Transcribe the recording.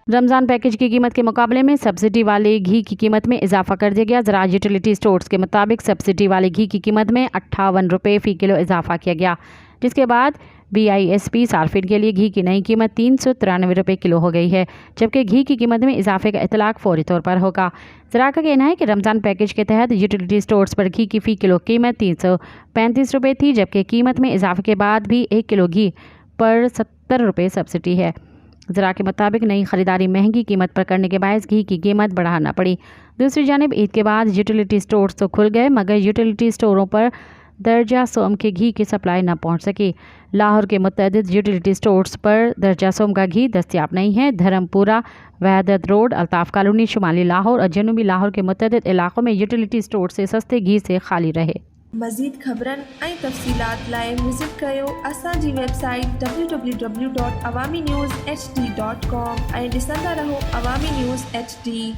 Ramzan package की कीमत के मुकाबले में सब्सिडी वाले घी की कीमत में इजाफा कर दिया गया। ज़राअत यूटिलिटी स्टोर्स के मुताबिक सब्सिडी वाले घी की कीमत में 58 रुपये फ़ी किलो इजाफा किया गया, जिसके बाद BISP सार्फिन के लिए घी की नई कीमत 393 रुपये किलो हो गई है, जबकि घी की कीमत में इजाफे का इतलाक फौरी तौर पर होगा। ज़रा का कहना है कि रमज़ान पैकेज के तहत यूटिलिटी स्टोर्स पर घी की फ़ी किलो कीमत 335 रुपये थी, जबकि कीमत में इजाफे के बाद भी 1 किलो घी पर 70 रुपये सब्सिडी है। ज़रा के मुताबिक नई खरीदारी महंगी कीमत पर करने के बायस घी की कीमत बढ़ाना पड़ी। दूसरी जानिब ईद के बाद यूटिलिटी स्टोर्स तो खुल गए, मगर यूटिलिटी स्टोरों पर दर्जा सोम के घी की सप्लाई न पहुंच सकी। लाहौर के मुतअद्दिद यूटिलिटी स्टोर्स पर दर्जा सोम का घी दस्तियाब नहीं है। धर्मपुरा, वहदत रोड, अल्ताफ़ कॉलोनी, शुमाली लाहौर और जनूबी लाहौर के मुतअद्दिद इलाकों में यूटिलिटी स्टोर से सस्ते घी से खाली रहे। मज़ीद ख़बरनि ऐं तफ़सीलात लाइ विज़िट कयो असांजी वेबसाइट www.awamiNewsHD.com ऐं ॾिसंदा रहो अवामी न्यूज़ HD।